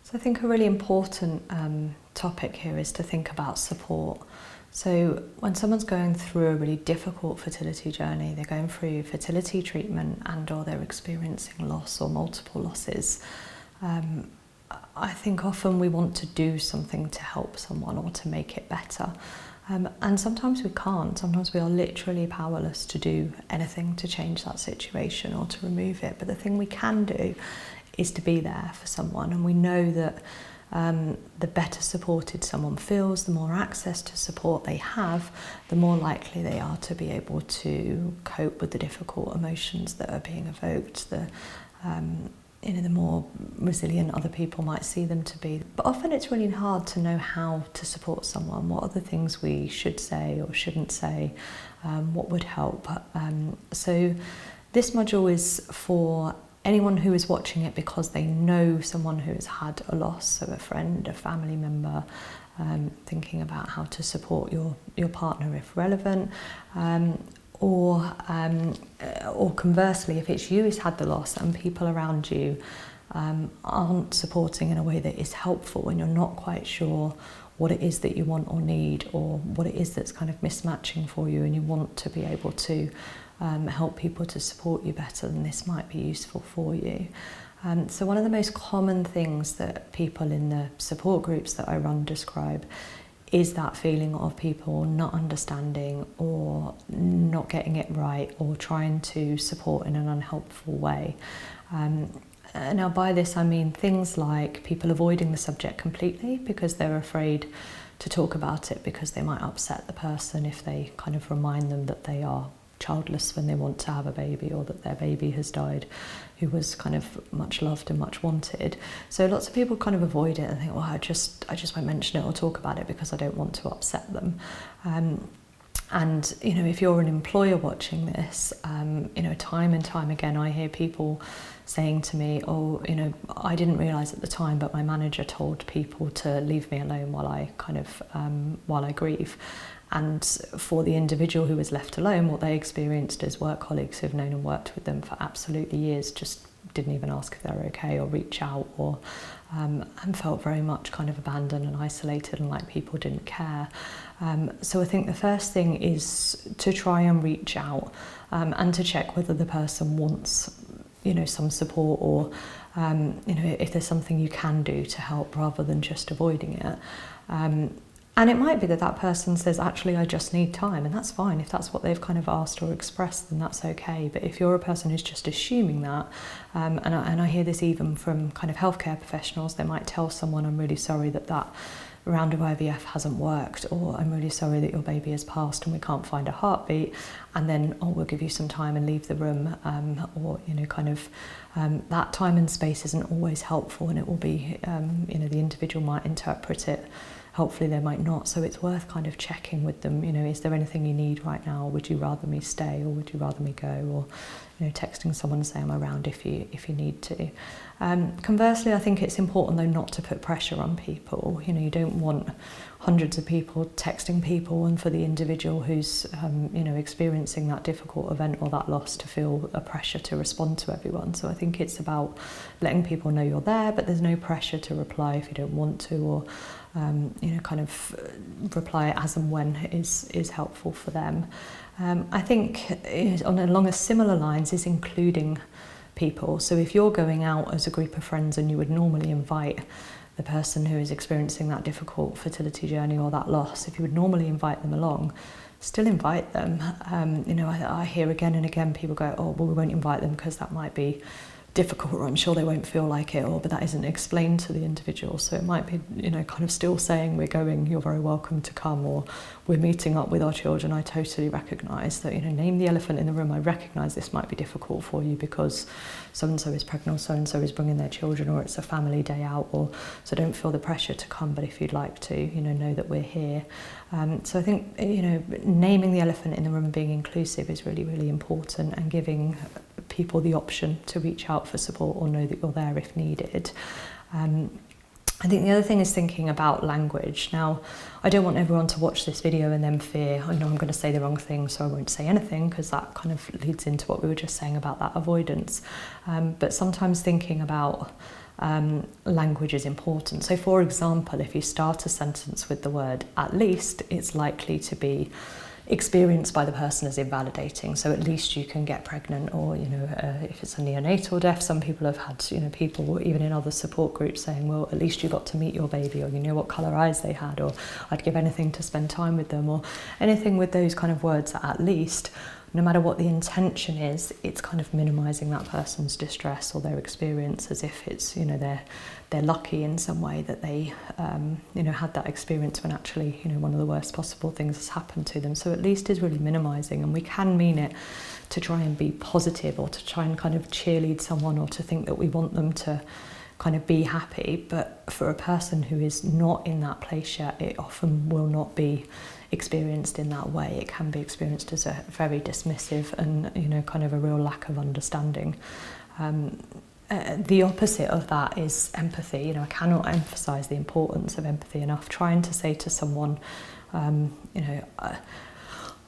So I think a really important topic here is to think about support. So when someone's going through a really difficult fertility journey, they're going through fertility treatment and or they're experiencing loss or multiple losses, I think often we want to do something to help someone or to make it better. And sometimes we can't. Sometimes we are literally powerless to do anything to change that situation or to remove it. But the thing we can do is to be there for someone. And we know that the better supported someone feels, the more access to support they have, the more likely they are to be able to cope with the difficult emotions that are being evoked, the more resilient other people might see them to be. But often it's really hard to know how to support someone, what are the things we should say or shouldn't say, what would help. So this module is for anyone who is watching it because they know someone who has had a loss, so a friend, a family member, thinking about how to support your partner if relevant, or conversely, if it's you who's had the loss and people around you aren't supporting in a way that is helpful and you're not quite sure what it is that you want or need or what it is that's kind of mismatching for you and you want to be able to help people to support you better, then this might be useful for you. So one of the most common things that people in the support groups that I run describe is that feeling of people not understanding or not getting it right or trying to support in an unhelpful way. Now by this I mean things like people avoiding the subject completely because they're afraid to talk about it because they might upset the person if they kind of remind them that they are childless when they want to have a baby or that their baby has died who was kind of much loved and much wanted. So lots of people kind of avoid it and think, well, I just won't mention it or talk about it because I don't want to upset them. And you know, if you're an employer watching this, you know, time and time again I hear people saying to me, oh, you know, I didn't realise at the time, but my manager told people to leave me alone while I kind of while I grieve. And for the individual who was left alone, what they experienced is work colleagues who've known and worked with them for absolutely years just didn't even ask if they were okay or reach out or and felt very much kind of abandoned and isolated and like people didn't care. So I think the first thing is to try and reach out and to check whether the person wants, you know, some support or you know, if there's something you can do to help rather than just avoiding it. And it might be that that person says, actually, I just need time, and that's fine. If that's what they've kind of asked or expressed, then that's okay. But if you're a person who's just assuming that, and I hear this even from kind of healthcare professionals, they might tell someone, I'm really sorry that that round of IVF hasn't worked, or I'm really sorry that your baby has passed and we can't find a heartbeat, and then, oh, we'll give you some time and leave the room, or, you know, kind of that time and space isn't always helpful, and it will be, you know, the individual might interpret it hopefully they might not. So it's worth kind of checking with them, you know, is there anything you need right now? Would you rather me stay or would you rather me go? Or, you know, texting someone and say I'm around if you need to. Conversely, I think it's important though not to put pressure on people. You know, you don't want hundreds of people texting people, and for the individual who's you know, experiencing that difficult event or that loss to feel a pressure to respond to everyone. So I think it's about letting people know you're there, but there's no pressure to reply if you don't want to, or you know, kind of reply as and when is helpful for them. I think along a similar lines is including people. So if you're going out as a group of friends and you would normally invite the person who is experiencing that difficult fertility journey or that loss, if you would normally invite them along, still invite them. You know, I hear again and again people go, oh, well, we won't invite them because that might be difficult, or I'm sure they won't feel like it, or but that isn't explained to the individual. So it might be, you know, kind of still saying we're going, you're very welcome to come, or we're meeting up with our children. I totally recognise that, you know, name the elephant in the room. I recognise this might be difficult for you because so-and-so is pregnant, or so-and-so is bringing their children, or it's a family day out, or so don't feel the pressure to come, but if you'd like to, you know that we're here. So I think, you know, naming the elephant in the room and being inclusive is really, really important, and giving people the option to reach out for support or know that you're there if needed. I think the other thing is thinking about language. Now, I don't want everyone to watch this video and then fear, I know I'm going to say the wrong thing, so I won't say anything, because that kind of leads into what we were just saying about that avoidance. But sometimes thinking about language is important. So for example, if you start a sentence with the word at least, it's likely to be experienced by the person as invalidating. So at least you can get pregnant, or if it's a neonatal death, some people have had people even in other support groups saying, well, at least you got to meet your baby, or you know what colour eyes they had, or I'd give anything to spend time with them, or anything with those kind of words at least. No matter what the intention is, it's kind of minimising that person's distress or their experience, as if it's they're lucky in some way that they had that experience when actually one of the worst possible things has happened to them. So at least is really minimising, and we can mean it to try and be positive, or to try and kind of cheerlead someone, or to think that we want them to kind of be happy. But for a person who is not in that place yet, it often will not be experienced in that way. It can be experienced as a very dismissive and kind of a real lack of understanding. The opposite of that is empathy. I cannot emphasize the importance of empathy enough. Trying to say to someone,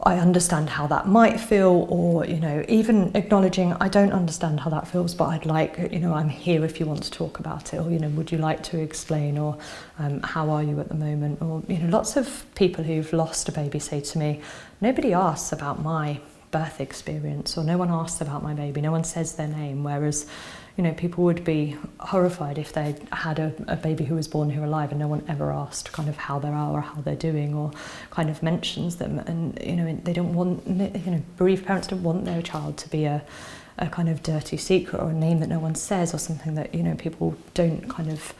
I understand how that might feel, or even acknowledging, I don't understand how that feels, but I'd like, I'm here if you want to talk about it, or would you like to explain, or how are you at the moment? Or lots of people who've lost a baby say to me, nobody asks about my birth experience, or no one asks about my baby, no one says their name, whereas people would be horrified if they had a baby who was born here alive and no one ever asked kind of how they are or how they're doing, or kind of mentions them. And they don't want, bereaved parents don't want their child to be a kind of dirty secret, or a name that no one says, or something that people don't kind of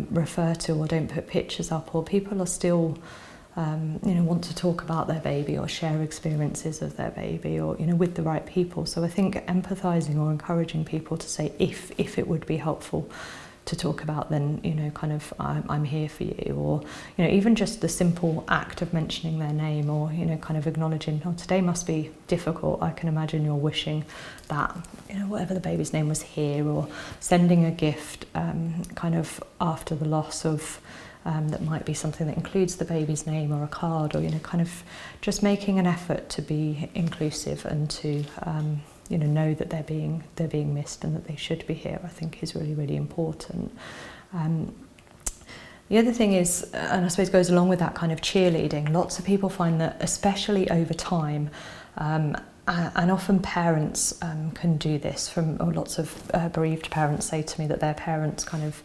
refer to, or don't put pictures up, or people are still want to talk about their baby or share experiences of their baby, or with the right people. So I think empathizing or encouraging people to say, if it would be helpful to talk about, then kind of I'm here for you, or even just the simple act of mentioning their name, or kind of acknowledging, oh, today must be difficult, I can imagine you're wishing that whatever the baby's name was here, or sending a gift kind of after the loss of that might be something that includes the baby's name, or a card, or kind of just making an effort to be inclusive, and to know that they're being missed, and that they should be here, I think is really, really important. The other thing is, and I suppose goes along with that kind of cheerleading, lots of people find that, especially over time, and often parents can do this, or lots of bereaved parents say to me that their parents kind of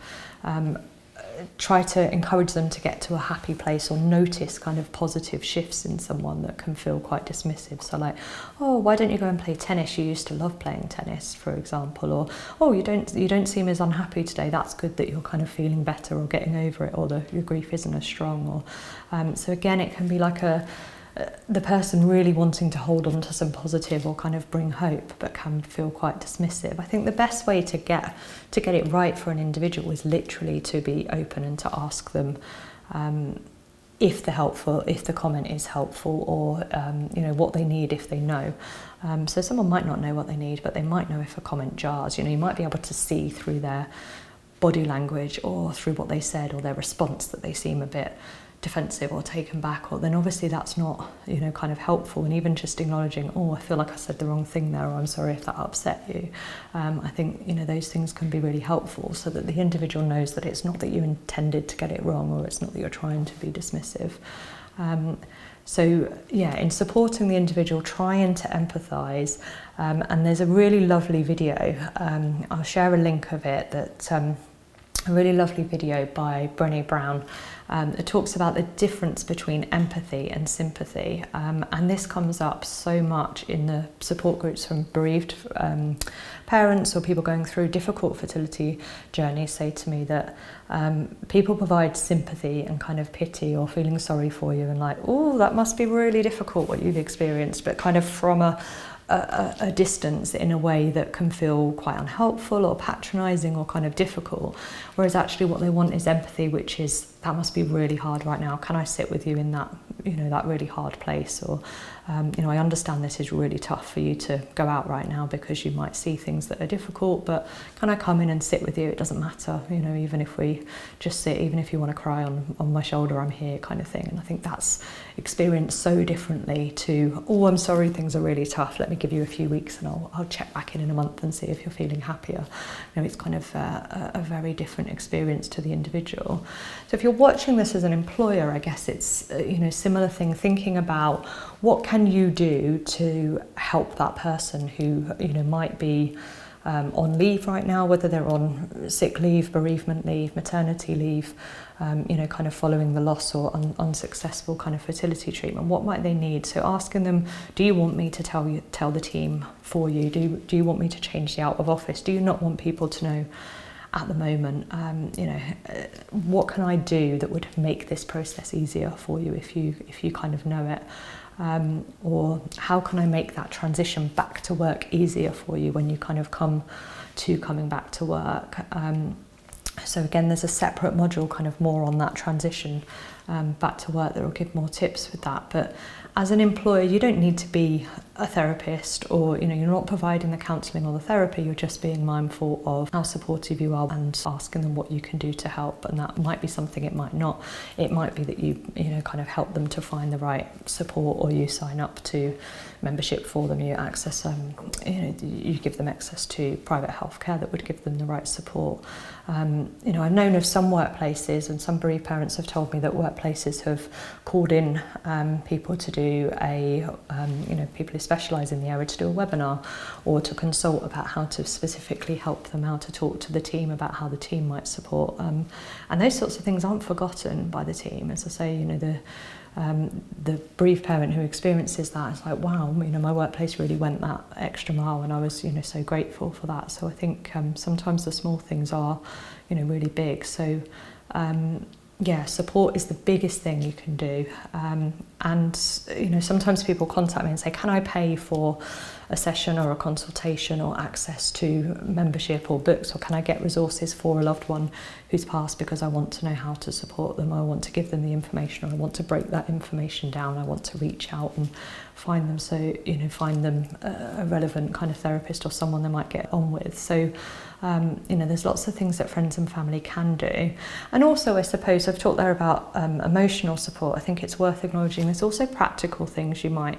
try to encourage them to get to a happy place, or notice kind of positive shifts in someone that can feel quite dismissive. So like, oh, why don't you go and play tennis? You used to love playing tennis, for example. Or, oh, you don't seem as unhappy today. That's good that you're kind of feeling better, or getting over it, or your grief isn't as strong. Or so again, it can be like the person really wanting to hold on to some positive, or kind of bring hope, but can feel quite dismissive. I think the best way to get it right for an individual is literally to be open, and to ask them if the comment is helpful, or what they need if they know. So someone might not know what they need, but they might know if a comment jars. You might be able to see through their body language, or through what they said, or their response, that they seem a bit defensive or taken back, or then obviously that's not kind of helpful. And even just acknowledging, oh, I feel like I said the wrong thing there, or I'm sorry if that upset you, I think those things can be really helpful, so that the individual knows that it's not that you intended to get it wrong, or it's not that you're trying to be dismissive. So yeah, in supporting the individual, trying to empathise, and there's a really lovely video, I'll share a link of it, that a really lovely video by Brené Brown. It talks about the difference between empathy and sympathy, and this comes up so much in the support groups from bereaved parents, or people going through difficult fertility journeys say to me that people provide sympathy and kind of pity, or feeling sorry for you, and like, oh, that must be really difficult what you've experienced, but kind of from a distance, in a way that can feel quite unhelpful, or patronising, or kind of difficult. Whereas actually what they want is empathy, which is, that must be really hard right now. Can I sit with you in that, that really hard place, or I understand this is really tough for you to go out right now because you might see things that are difficult, but can I come in and sit with you? It doesn't matter, even if we just sit, even if you want to cry on my shoulder, I'm here, kind of thing. And I think that's experienced so differently to, oh, I'm sorry, things are really tough, let me give you a few weeks and I'll check back in a month and see if you're feeling happier. It's kind of a very different experience to the individual. So if you're watching this as an employer, I guess it's similar thing, thinking about what can you do to help that person who might be on leave right now, whether they're on sick leave, bereavement leave, maternity leave, kind of following the loss or unsuccessful kind of fertility treatment. What might they need? So asking them, do you want me to tell the team for you? Do you want me to change the out of office? Do you not want people to know at the moment? What can I do that would make this process easier for you if you kind of know it? Or how can I make that transition back to work easier for you when you kind of coming back to work? So again, there's a separate module kind of more on that transition back to work that will give more tips with that. But as an employer, you don't need to be a therapist, or you're not providing the counselling or the therapy, you're just being mindful of how supportive you are and asking them what you can do to help. And that might be something, it might not. It might be that you kind of help them to find the right support, or you sign up to membership for them, you access you give them access to private healthcare that would give them the right support. I've known of some workplaces, and some bereaved parents have told me that workplaces have called in people to do people who specialise in the area to do a webinar, or to consult about how to specifically help them, how to talk to the team about how the team might support. And those sorts of things aren't forgotten by the team. As I say, the bereaved parent who experiences that is like, wow, my workplace really went that extra mile, and I was so grateful for that. So I think sometimes the small things are really big. So support is the biggest thing you can do. And sometimes people contact me and say, can I pay for a session or a consultation or access to membership or books, or can I get resources for a loved one who's passed, because I want to know how to support them, I want to give them the information, or I want to break that information down, I want to reach out and find them a relevant kind of therapist or someone they might get on with. So there's lots of things that friends and family can do. And also, I suppose, I've talked there about emotional support. I think it's worth acknowledging there's also practical things you might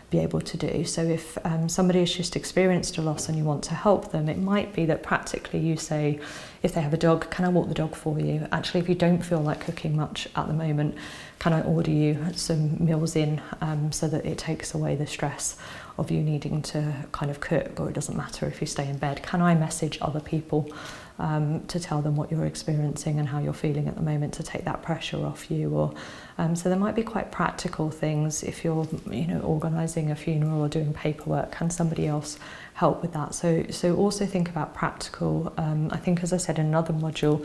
be able to do. So if somebody has just experienced a loss and you want to help them, it might be that practically you say, if they have a dog, can I walk the dog for you? Actually, if you don't feel like cooking much at the moment, can I order you some meals in so that it takes away the stress of you needing to kind of cook, or it doesn't matter if you stay in bed. Can I message other people to tell them what you're experiencing and how you're feeling at the moment, to take that pressure off you? Or so there might be quite practical things. If you're organising a funeral or doing paperwork, can somebody else help with that? So also think about practical. I think, as I said in another module,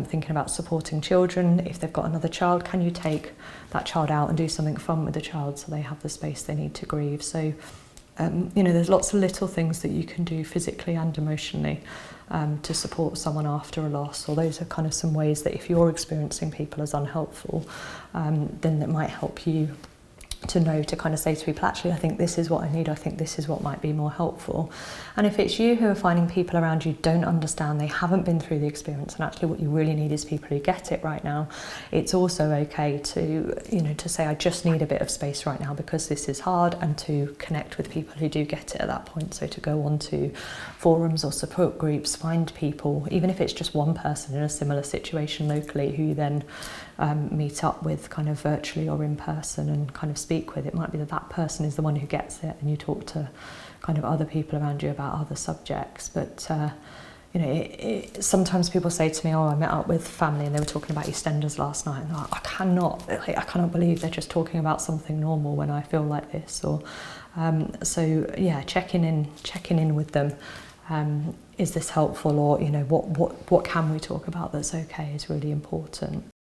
thinking about supporting children. If they've got another child, can you take that child out and do something fun with the child so they have the space they need to grieve? So there's lots of little things that you can do physically and emotionally to support someone after a loss. Or those are kind of some ways that if you're experiencing people as unhelpful, then that might help you to know, to kind of say to people, actually, I think this is what I need, I think this is what might be more helpful. And if it's you who are finding people around you don't understand, they haven't been through the experience, and actually what you really need is people who get it right now, it's also okay to to say, I just need a bit of space right now because this is hard, and to connect with people who do get it at that point. So to go on to forums or support groups, find people, even if it's just one person in a similar situation locally, who you then meet up with kind of virtually or in person and kind of speak with. It might be that that person is the one who gets it, and you talk to kind of other people around you about other subjects. But sometimes people say to me, oh, I met up with family and they were talking about EastEnders last night, and I cannot believe they're just talking about something normal when I feel like this. Or checking in with them. Is this helpful? Or what can we talk about that's okay is really important.